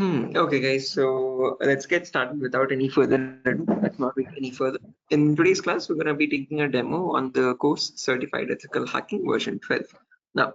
Okay, guys, so let's get started without any further ado. Let's not wait any further. In today's class, we're going to be taking a demo on the course Certified Ethical Hacking version 12. Now,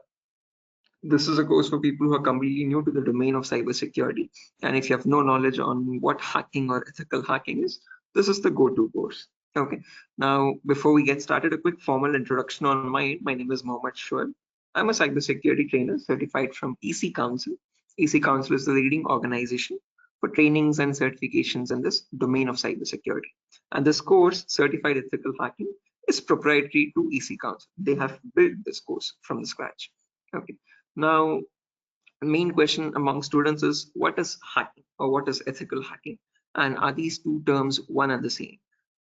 this is a course for people who are completely new to the domain of cybersecurity. And if you have no knowledge on what hacking or ethical hacking is, this is the go-to course. Okay. Now, before we get started, a quick formal introduction on my end. My name is Mohammed Shoaib. I'm a cybersecurity trainer certified from EC Council. EC Council is the leading organization for trainings and certifications in this domain of cybersecurity. And this course, Certified Ethical Hacking, is proprietary to EC Council. They have built this course from the scratch. Okay. Now, the main question among students is what is hacking or what is ethical hacking? And are these two terms one and the same?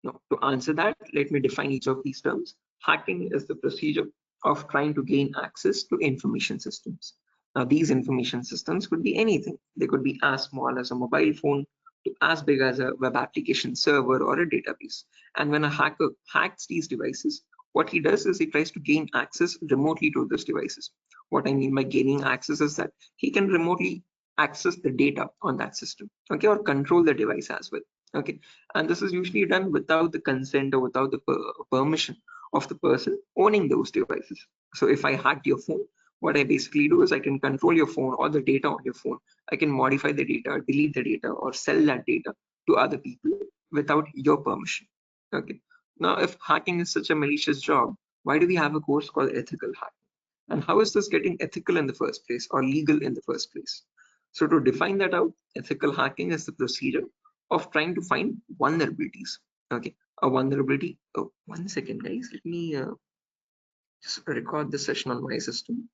Now, to answer that, let me define each of these terms. Hacking is the procedure of trying to gain access to information systems. Now, these information systems could be anything. They could be as small as a mobile phone to as big as a web application server or a database. And when a hacker hacks these devices, what he does is he tries to gain access remotely to those devices. What I mean by gaining access is that he can remotely access the data on that system, okay, or control the device as well, okay. And this is usually done without the consent or without the permission of the person owning those devices. So if I hacked your phone, what I basically do is I can control your phone or the data on your phone. I can modify the data, delete the data, or sell that data to other people without your permission, okay. Now, if hacking is such a malicious job, why do we have a course called ethical hacking? And how is this getting ethical in the first place or legal in the first place? So to define that out, ethical hacking is the procedure of trying to find vulnerabilities. Okay, a vulnerability. Oh, 1 second, guys. Let me just record the session on my system.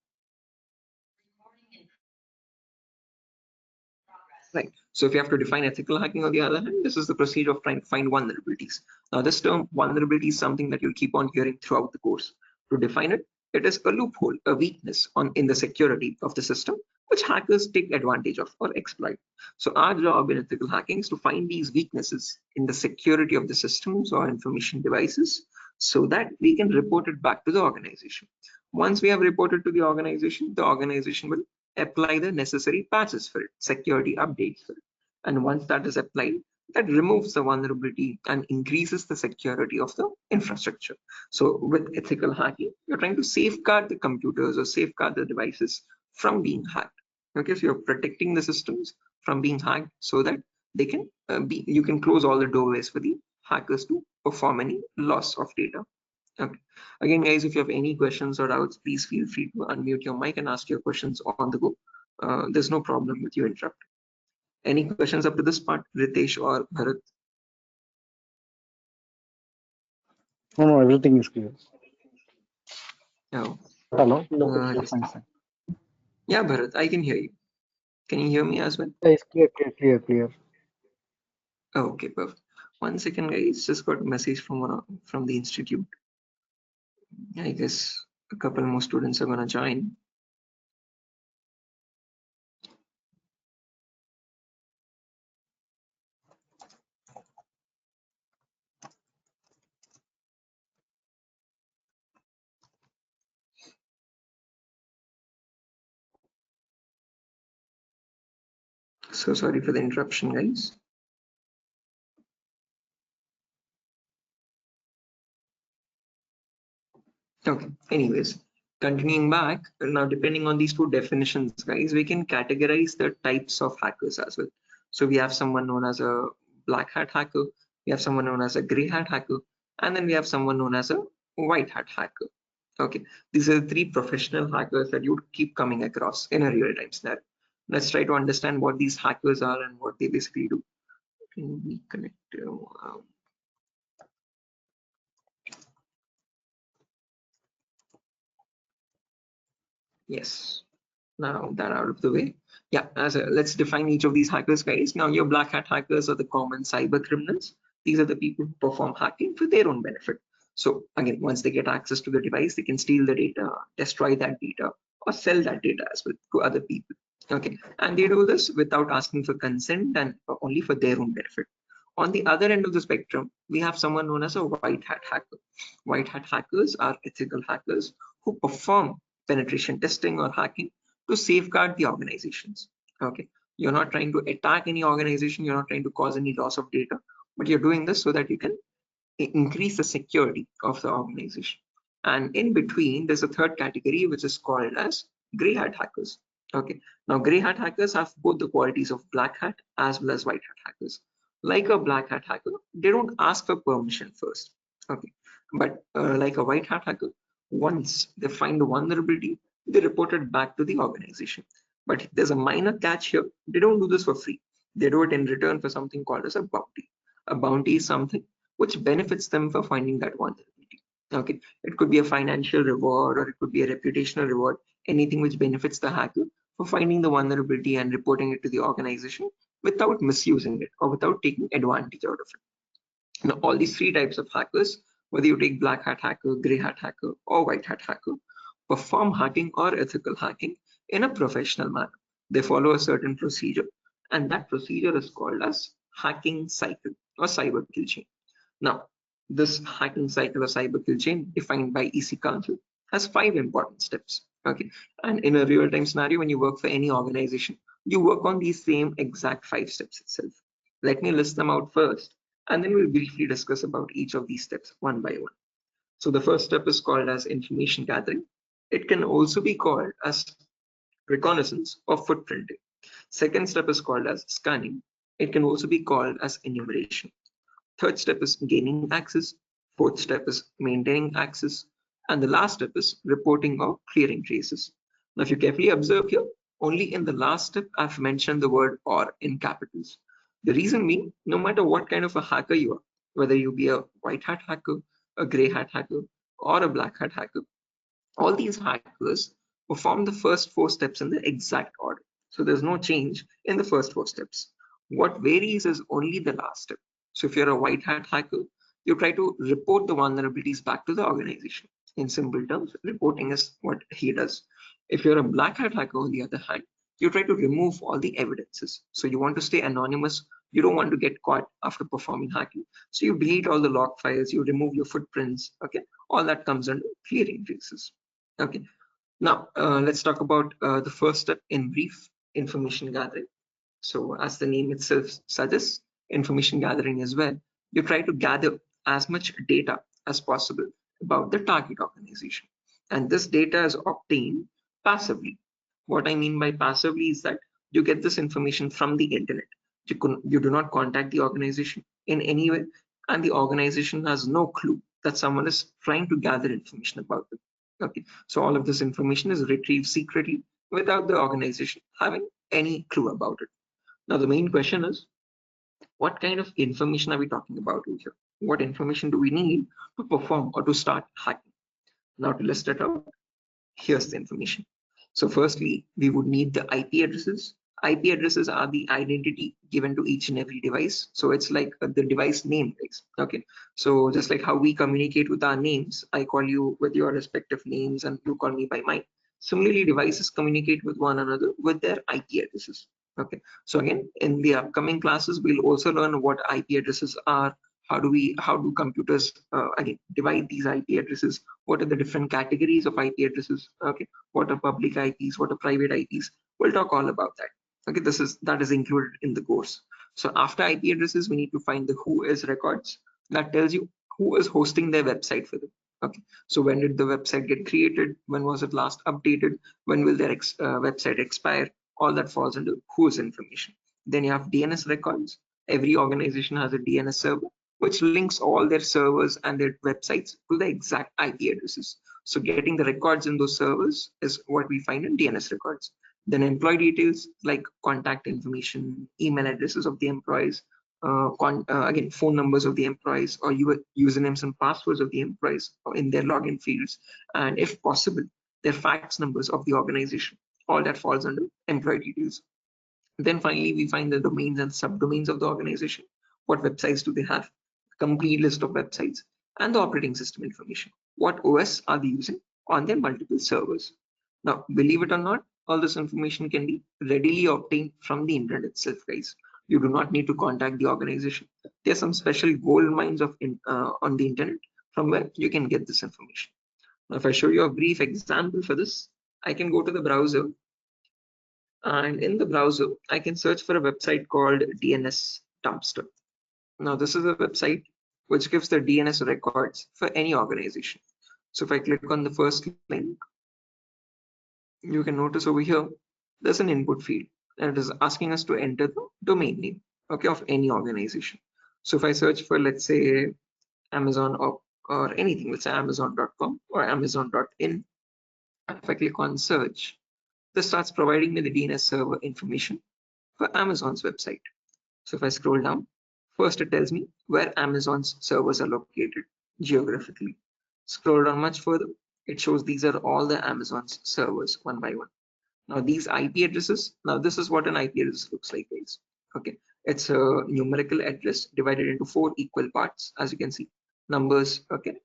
Right. So if you have to define ethical hacking on the other hand, this is the procedure of trying to find vulnerabilities. Now, this term vulnerability is something that you'll keep on hearing throughout the course. To define it, it is a loophole, a weakness in the security of the system, which hackers take advantage of or exploit. So our job in ethical hacking is to find these weaknesses in the security of the systems or information devices so that we can report it back to the organization. Once we have reported to the organization will apply the necessary patches for it, security updates for it. And once that is applied, that removes the vulnerability and increases the security of the infrastructure. So with ethical hacking, you're trying to safeguard the computers or safeguard the devices from being hacked. Okay, so you're protecting the systems from being hacked so that they can you can close all the doorways for the hackers to perform any loss of data. Okay. Again, guys, if you have any questions or doubts, please feel free to unmute your mic and ask your questions on the go. There's no problem with you interrupting. Any questions up to this part, Ritesh or Bharat? No, everything is clear. No. Hello? No, fine. Yeah, Bharat, I can hear you. Can you hear me as well? It's clear. Okay, perfect. 1 second, guys. Just got a message from the institute. I guess a couple more students are gonna join. So sorry for the interruption, guys. Okay, anyways, continuing back, now depending on these two definitions, guys, we can categorize the types of hackers as well. So we have someone known as a black hat hacker, we have someone known as a gray hat hacker, and then we have someone known as a white hat hacker. Okay, these are the three professional hackers that you would keep coming across in a real-time scenario. Let's try to understand what these hackers are and what they basically do. Can we connect? Yes. Now that out of the way, yeah, let's define each of these hackers, guys. Now your black hat hackers are the common cyber criminals. These are the people who perform hacking for their own benefit. So again, once they get access to the device, they can steal the data, destroy that data, or sell that data as well to other people. Okay, and they do this without asking for consent and only for their own benefit. On the other end of the spectrum, we have someone known as a white hat hacker. White hat hackers are ethical hackers who perform penetration testing or hacking to safeguard the organizations. Okay, You're not trying to attack any organization. You're not trying to cause any loss of data, but you're doing this so that you can increase the security of the organization. And in between, there's a third category, which is called as gray hat hackers. Okay, now gray hat hackers have both the qualities of black hat as well as white hat hackers. Like a black hat hacker, they don't ask for permission first. Okay, but like a white hat hacker, once they find a vulnerability, they report it back to the organization. But there's a minor catch here. They don't do this for free. They do it in return for something called as a bounty. A bounty is something which benefits them for finding that vulnerability. Okay, it could be a financial reward or it could be a reputational reward, anything which benefits the hacker for finding the vulnerability and reporting it to the organization without misusing it or without taking advantage out of it. Now, all these three types of hackers, whether you take black hat hacker, gray hat hacker, or white hat hacker, perform hacking or ethical hacking in a professional manner. They follow a certain procedure, and that procedure is called as hacking cycle or cyber kill chain. Now, this hacking cycle or cyber kill chain defined by EC Council has 5 important steps. Okay, and in a real-time scenario, when you work for any organization, you work on these same exact 5 steps itself. Let me list them out first, and then we'll briefly discuss about each of these steps one by one. So the first step is called as information gathering. It can also be called as reconnaissance or footprinting. Second step is called as scanning. It can also be called as enumeration. Third step is gaining access. Fourth step is maintaining access. And the last step is reporting or clearing traces. Now, if you carefully observe here, only in the last step, I've mentioned the word "or" in capitals. The reason being, no matter what kind of a hacker you are, whether you be a white hat hacker, a gray hat hacker, or a black hat hacker, all these hackers perform the first 4 steps in the exact order. So there's no change in the first 4 steps. What varies is only the last step. So if you're a white hat hacker, you try to report the vulnerabilities back to the organization. In simple terms, reporting is what he does. If you're a black hat hacker, on the other hand, you try to remove all the evidences. So you want to stay anonymous. You don't want to get caught after performing hacking. So you delete all the log files, you remove your footprints. Okay, all that comes under clearing traces. Okay, now let's talk about the first step in brief, information gathering. So as the name itself suggests, information gathering as well. You try to gather as much data as possible about the target organization. And this data is obtained passively. What I mean by passively is that you get this information from the internet. You do not contact the organization in any way, and the organization has no clue that someone is trying to gather information about them. Okay, so all of this information is retrieved secretly without the organization having any clue about it. Now, the main question is, what kind of information are we talking about here? What information do we need to perform or to start hacking? Now, to list it out, here's the information. So firstly, we would need the IP addresses. IP addresses are the identity given to each and every device. So it's like the device name. Okay. So just like how we communicate with our names, I call you with your respective names and you call me by mine. Similarly, devices communicate with one another with their IP addresses. Okay. So again, in the upcoming classes, we'll also learn what IP addresses are. How do computers again divide these IP addresses? What are the different categories of IP addresses? Okay, what are public IPs? What are private IPs? We'll talk all about that. Okay, that is included in the course. So after IP addresses, we need to find the who is records. That tells you who is hosting their website for them. Okay, so when did the website get created? When was it last updated? When will their website expire? All that falls under who's information. Then you have DNS records. Every organization has a DNS server, which links all their servers and their websites to the exact IP addresses. So getting the records in those servers is what we find in DNS records. Then employee details like contact information, email addresses of the employees, again, phone numbers of the employees, or usernames and passwords of the employees in their login fields, and if possible, their fax numbers of the organization. All that falls under employee details. Then finally, we find the domains and subdomains of the organization. What websites do they have? Complete list of websites and the operating system information. What OS are they using on their multiple servers? Now, believe it or not, all this information can be readily obtained from the internet itself, guys. You do not need to contact the organization. There are some special gold mines on the internet from where you can get this information. Now, if I show you a brief example for this, I can go to the browser And in the browser, I can search for a website called DNS Dumpster. Now, this is a website which gives the DNS records for any organization. So if I click on the first link, you can notice over here, there's an input field and it is asking us to enter the domain name, okay, of any organization. So if I search for, let's say, Amazon or anything, let's say Amazon.com or Amazon.in, if I click on search, this starts providing me the DNS server information for Amazon's website. So if I scroll down, first it tells me where Amazon's servers are located geographically. Scroll down much further, it shows these are all the Amazon's servers one by one. Now these IP addresses, now this is what an IP address looks like, guys. Okay, it's a numerical address divided into 4 equal parts, as you can see, numbers. Okay,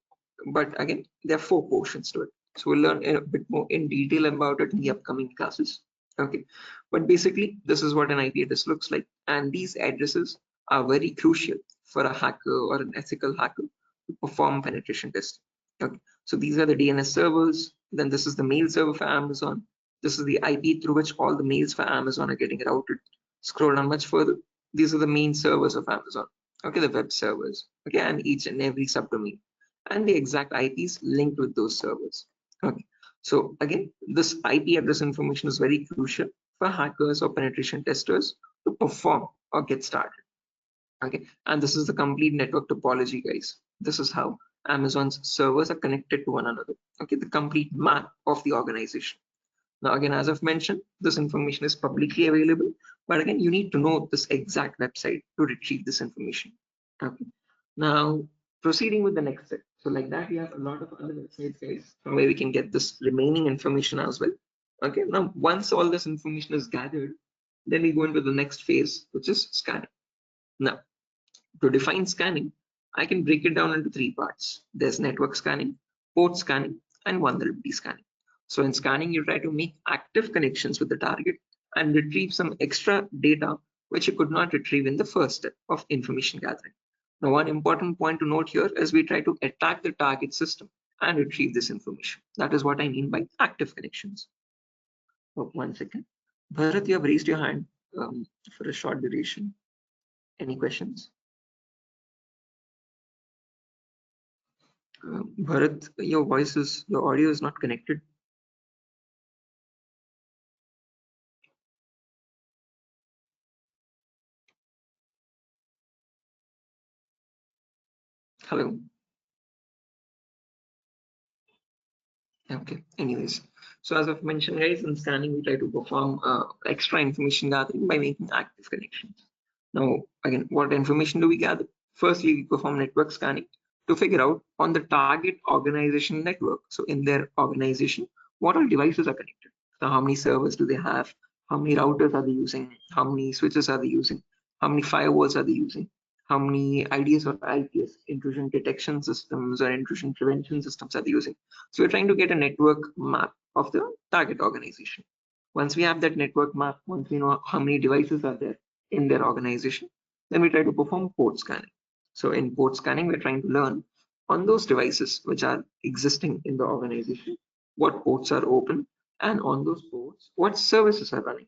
but again, there are 4 portions to it. So we'll learn a bit more in detail about it in the upcoming classes. Okay, but basically this is what an IP address looks like, and these addresses are very crucial for a hacker or an ethical hacker to perform penetration testing. Okay, so these are the DNS servers. Then this is the mail server for Amazon. This is the IP through which all the mails for Amazon are getting routed. Scroll down much further. These are the main servers of Amazon. Okay, the web servers. Okay, and each and every subdomain and the exact IPs linked with those servers. Okay, so again, this IP address information is very crucial for hackers or penetration testers to perform or get started. Okay, and this is the complete network topology, guys. This is how Amazon's servers are connected to one another. Okay, the complete map of the organization. Now, again, as I've mentioned, this information is publicly available, but again, you need to know this exact website to retrieve this information. Okay. Now, proceeding with the next step. So like that, we have a lot of other websites, guys, from where we can get this remaining information as well. Okay. Now, once all this information is gathered, then we go into the next phase, which is scanning. Now, to define scanning, I can break it down into 3 parts. There's network scanning, port scanning, and vulnerability scanning. So in scanning, you try to make active connections with the target and retrieve some extra data which you could not retrieve in the first step of information gathering. Now, one important point to note here is we try to attack the target system and retrieve this information. That is what I mean by active connections. Oh, 1 second. Bharat, you have raised your hand for a short duration. Any questions? Bharat, your audio is not connected. Hello. Okay, anyways. So as I've mentioned, guys, in scanning, we try to perform extra information gathering by making active connections. Now, again, what information do we gather? Firstly, we perform network scanning to figure out on the target organization network. So in their organization, what all devices are connected? So how many servers do they have? How many routers are they using? How many switches are they using? How many firewalls are they using? How many IDS or IPS, intrusion detection systems or intrusion prevention systems are they using? So we're trying to get a network map of the target organization. Once we have that network map, once we know how many devices are there in their organization, then we try to perform port scanning. So in port scanning, we're trying to learn on those devices which are existing in the organization, what ports are open, and on those ports, what services are running.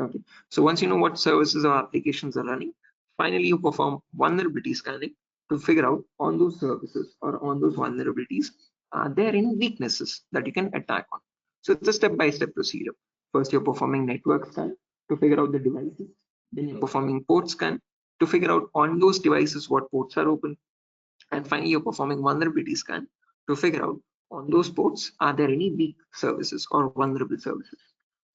Okay, so once you know what services or applications are running, finally you perform vulnerability scanning to figure out on those services or on those vulnerabilities, are there any weaknesses that you can attack on. So it's a step-by-step procedure. First, you're performing network scan to figure out the devices. Then you're performing port scan to figure out on those devices what ports are open. And finally, you're performing vulnerability scan to figure out on those ports, are there any weak services or vulnerable services.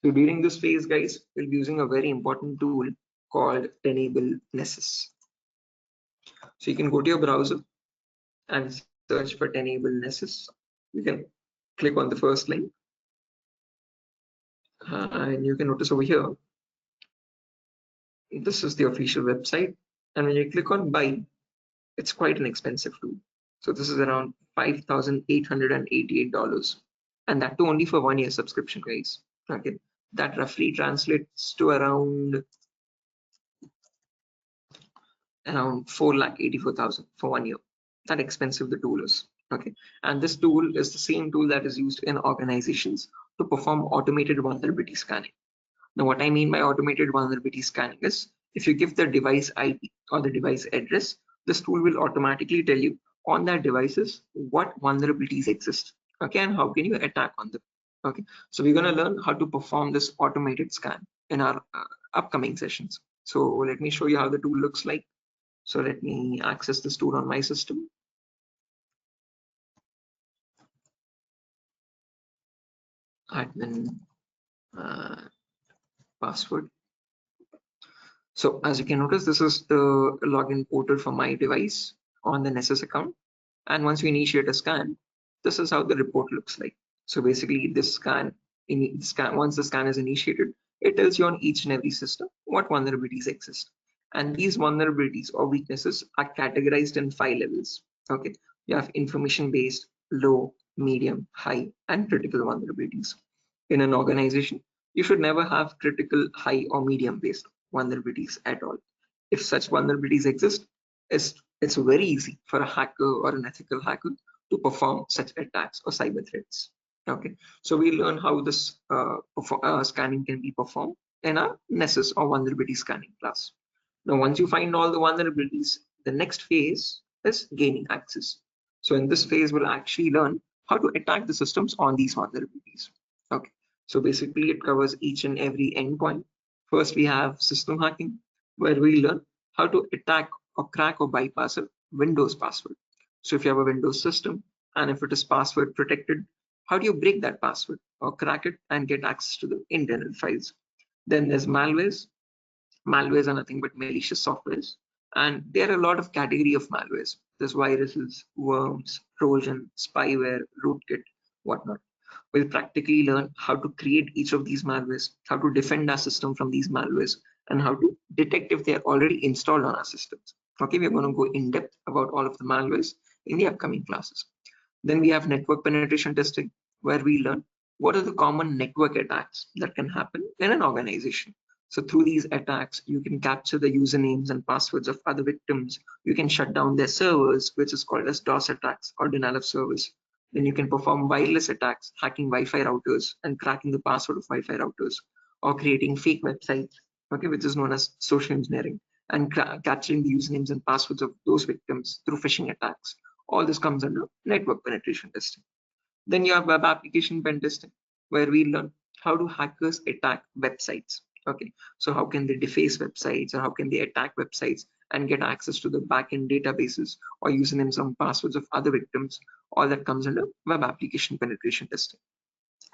So during this phase, guys, we'll be using a very important tool called Tenable Nessus. So you can go to your browser and search for Tenable Nessus. You can click on the first link and you can notice over here, this is the official website. And when you click on buy, it's quite an expensive tool. So this is around $5,888. And that too only for 1 year subscription, guys. Okay, that roughly translates to around 4,84,000 for 1 year. That expensive the tool is. Okay, and this tool is the same tool that is used in organizations to perform automated vulnerability scanning. Now, what I mean by automated vulnerability scanning is if you give the device IP or the device address, this tool will automatically tell you on that devices what vulnerabilities exist, okay, and how can you attack on them. Okay, so we're going to learn how to perform this automated scan in our upcoming sessions. So let me show you how the tool looks like. So let me access this tool on my system. Admin password. So as you can notice, this is the login portal for my device on the Nessus account. And once you initiate a scan, this is how the report looks like. So basically this once the scan is initiated, it tells you on each and every system what vulnerabilities exist. And these vulnerabilities or weaknesses are categorized in 5 levels. Okay, you have information based, low, medium, high, and critical vulnerabilities. In an organization, you should never have critical, high, or medium based vulnerabilities at all. If such vulnerabilities exist, it's very easy for a hacker or an ethical hacker to perform such attacks or cyber threats. Okay, so we learn how this scanning can be performed in a Nessus or vulnerability scanning class. Now, once you find all the vulnerabilities, the next phase is gaining access. So in this phase, we'll actually learn how to attack the systems on these vulnerabilities. Okay, so basically it covers each and every endpoint. First, we have system hacking, where we learn how to attack or crack or bypass a Windows password. So if you have a Windows system and if it is password protected, how do you break that password or crack it and get access to the internal files? Then there's malwares. Malwares are nothing but malicious softwares, and there are a lot of category of malwares. There's viruses, worms, Trojan, spyware, rootkit, whatnot. We'll practically learn how to create each of these malwares, how to defend our system from these malwares, and how to detect if they are already installed on our systems. Okay, we're going to go in depth about all of the malwares in the upcoming classes. Then we have network penetration testing, where we learn what are the common network attacks that can happen in an organization. So through these attacks, you can capture the usernames and passwords of other victims. You can shut down their servers, which is called as DOS attacks or denial of service. Then you can perform wireless attacks, hacking Wi-Fi routers and cracking the password of Wi-Fi routers, or creating fake websites, okay, which is known as social engineering, and capturing the usernames and passwords of those victims through phishing attacks. All this comes under network penetration testing. Then you have web application pen testing, where we learn how do hackers attack websites. Okay, so how can they deface websites or how can they attack websites and get access to the backend databases or usernames and passwords of other victims? All that comes under web application penetration testing.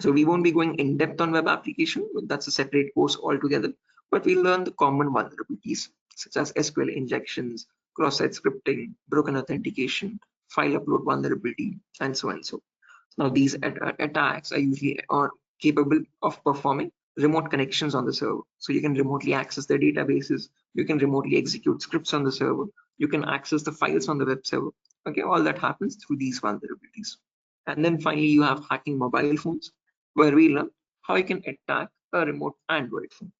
So we won't be going in depth on web application, that's a separate course altogether, but we'll learn the common vulnerabilities such as SQL injections, cross-site scripting, broken authentication, file upload vulnerability, and so on and so. Now these attacks are usually capable of performing remote connections on the server. So you can remotely access the databases, you can remotely execute scripts on the server, you can access the files on the web server. Okay, all that happens through these vulnerabilities. And then finally, you have hacking mobile phones, where we learn how you can attack a remote Android phone,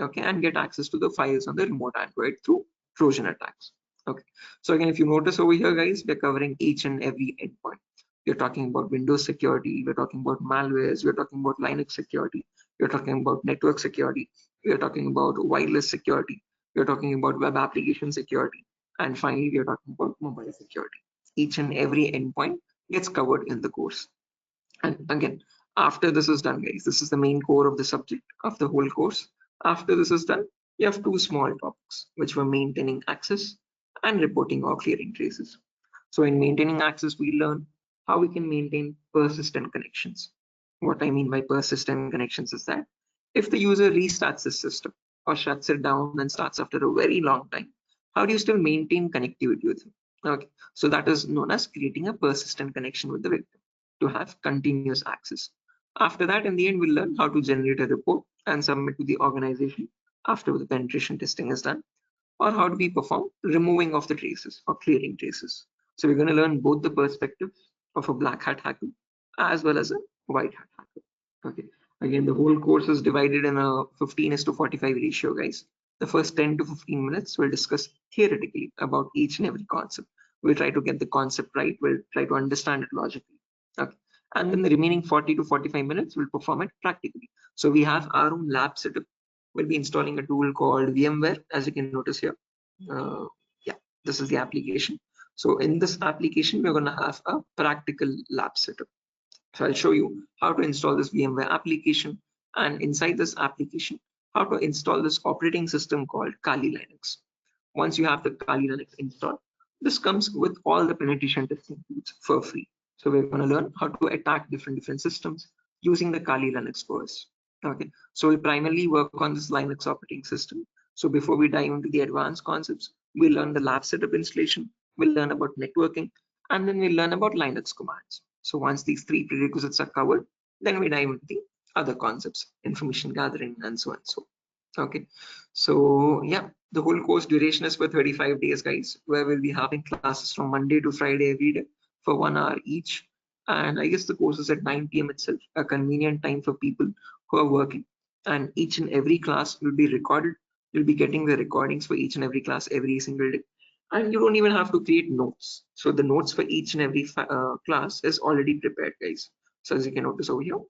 okay, and get access to the files on the remote Android through Trojan attacks. Okay, so again, if you notice over here, guys, we're covering each and every endpoint. We're talking about Windows security, we're talking about malwares, we're talking about Linux security, we're talking about network security, we're talking about wireless security, we're talking about web application security, and finally, we're talking about mobile security. Each and every endpoint gets covered in the course. And again, after this is done, guys, this is the main core of the subject of the whole course. After this is done, you have 2 small topics, which were maintaining access and reporting or clearing traces. So in maintaining access, we learn how we can maintain persistent connections. What I mean by persistent connections is that if the user restarts the system or shuts it down and starts after a very long time, how do you still maintain connectivity with him? Okay, so that is known as creating a persistent connection with the victim to have continuous access. After that, in the end, we'll learn how to generate a report and submit to the organization after the penetration testing is done, or how do we perform removing of the traces or clearing traces. So we're going to learn both the perspectives of a black hat hacker as well as a white hat hacker. Okay. Again, the whole course is divided in a 15:45 ratio, guys. The first 10 to 15 minutes we'll discuss theoretically about each and every concept. We'll try to get the concept right. We'll try to understand it logically. Okay. And then the remaining 40 to 45 minutes we'll perform it practically. So we have our own lab setup we'll be installing a tool called VMware, as you can notice here. Yeah, this is the application. So in this application, we're going to have a practical lab setup. So I'll show you how to install this VMware application, and inside this application, how to install this operating system called Kali Linux. Once you have the Kali Linux installed, this comes with all the penetration testing tools for free. So we're going to learn how to attack different systems using the Kali Linux first. Okay, so we'll primarily work on this Linux operating system. So before we dive into the advanced concepts, we'll learn the lab setup installation, we'll learn about networking, and then we'll learn about Linux commands. So once these three prerequisites are covered, then we dive into the other concepts, information gathering, and so on. So, okay, so yeah, the whole course duration is for 35 days, guys, where we'll be having classes from Monday to Friday every day for 1 hour each. And I guess the course is at 9 p.m. itself, a convenient time for people who are working. And each and every class will be recorded. You'll be getting the recordings for each and every class every single day. And you don't even have to create notes. So the notes for each and every class is already prepared, guys. So as you can notice over here,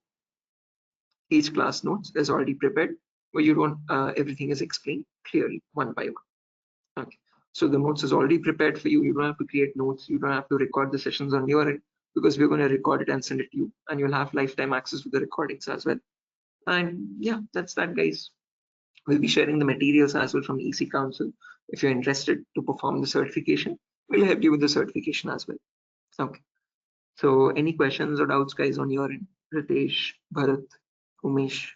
each class notes is already prepared, where you don't everything is explained clearly one by one. Okay, so the notes is already prepared for you. You don't have to create notes. You don't have to record the sessions on your end, because we're going to record it and send it to you, and you'll have lifetime access to the recordings as well. And yeah, that's that, guys. We'll be sharing the materials as well from EC Council. If you're interested to perform the certification, we'll help you with the certification as well. Okay, so any questions or doubts, guys, on your end? Ritesh, Bharat, Umesh?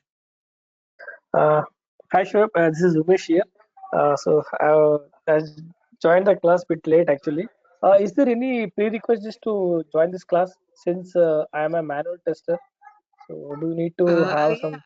Hi Shoaib, this is Umesh here. I joined the class a bit late actually. Is there any prerequisites to join this class since I am a manual tester? So do you need to have Yeah. some?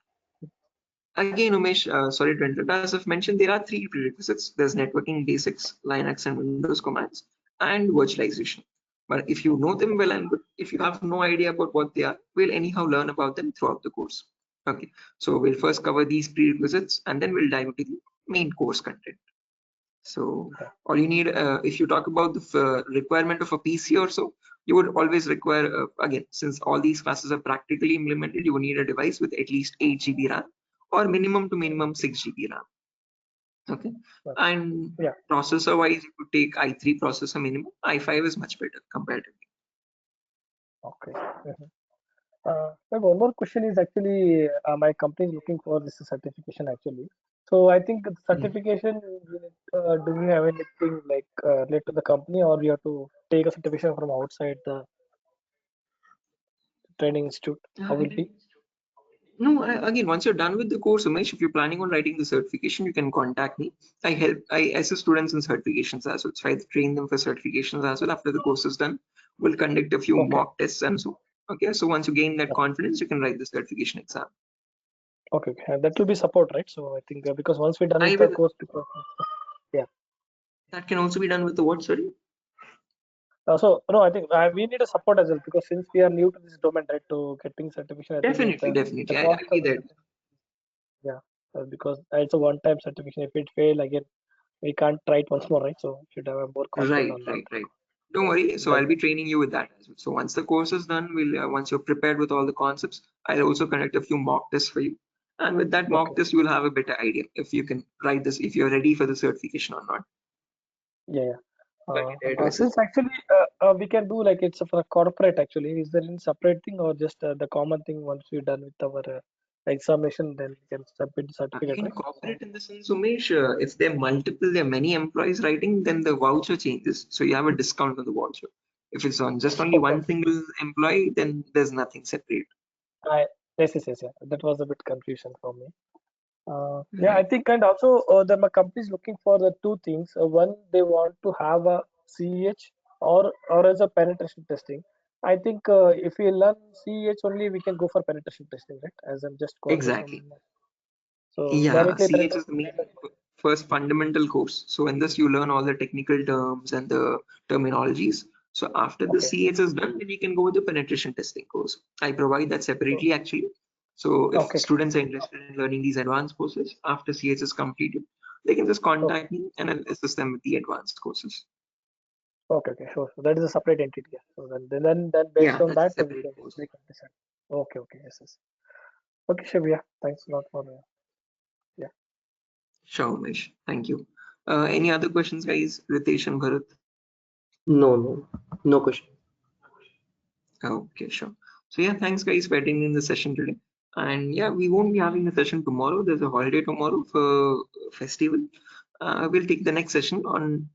Again, Umesh, sorry to interrupt. As I've mentioned, there are three prerequisites. There's networking basics, Linux and Windows commands, and virtualization. But if you know them well and good, if you have no idea about what they are, we'll anyhow learn about them throughout the course. Okay, so we'll first cover these prerequisites, and then we'll dive into the main course content. So all you need, if you talk about the requirement of a PC or so, you would always require, again, since all these classes are practically implemented, you will need a device with at least 8 GB RAM or minimum to minimum 6 GB RAM. Okay, and Yeah. processor wise, you could take i3 processor minimum. i5 is much better comparatively. Okay. One more question is actually my company is looking for this certification actually. So I think the certification, do we have anything like related to the company, or you have to take a certification from outside the training institute? How will it be? No, again, once you're done with the course, Umesh, if you're planning on writing the certification, you can contact me. I assist students in certifications as well. So I train them for certifications as well. After the course is done, we'll conduct a few mock tests and so. Okay, so once you gain that confidence, you can write the certification exam. Okay, that will be support, right? So I think because once we're done with the course, because yeah, that can also be done with the what? Sorry. So no, I think we need a support as well, because since we are new to this domain, right, to getting certification, I Definitely. I'll be there. Yeah, because it's a one-time certification. If it fail again, we can't try it once more, right? So should have a more confidence on that. Right. Don't worry. So I'll be training you with that as well. So once the course is done, we'll once you're prepared with all the concepts, I'll also conduct a few mock tests for you. And with that mock test, you will have a better idea if you can write this, if you're ready for the certification or not. Yeah. Since actually we can do like it's for corporate actually, is there any separate thing or just the common thing once we're done with our examination, then we can submit the certificate, In right? corporate, in the sense, Umesh, if there are many employees writing, then the voucher changes. So you have a discount on the voucher. If it's on just only one single employee, then there's nothing separate. Yes. That was a bit confusion for me. Yeah, I think, and also my company is looking for the two things. One, they want to have a CEH or as a penetration testing. I think if we learn CEH only, we can go for penetration testing, right? As I'm just got Exactly. So Yeah, directly CH is the main first fundamental course. So in this, you learn all the technical terms and the terminologies. So after the CH is done, then you can go with the penetration testing course. I provide that separately actually. So if students are interested in learning these advanced courses after CH is completed, they can just contact me and I'll assist them with the advanced courses. Okay, sure. So that is a separate entity. So then based on that, we can decide. Okay, yes. Okay, sure. Yeah, thanks a lot for Sure, Umesh. Thank you. Any other questions, guys? Ritesh and Bharat? No question. Okay, sure. So yeah, thanks guys for attending the session today. And yeah, we won't be having a session tomorrow. There's a holiday tomorrow for festival. We'll take the next session on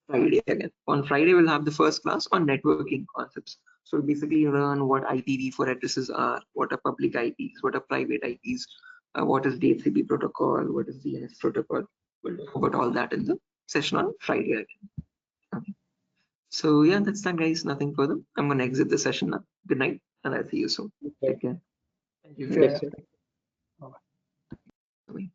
Friday again. On Friday, we'll have the first class on networking concepts. So we'll basically learn what IPv4 addresses are, what are public IPs, what are private IPs, what is DHCP protocol, what is DNS protocol. We'll talk about all that in the session on Friday again. Okay. So yeah, that's that, guys. Nothing further. I'm gonna exit the session now. Good night, and I'll see you soon. Take care. Thank you. Yeah, yeah. That's it. Bye-bye. Bye.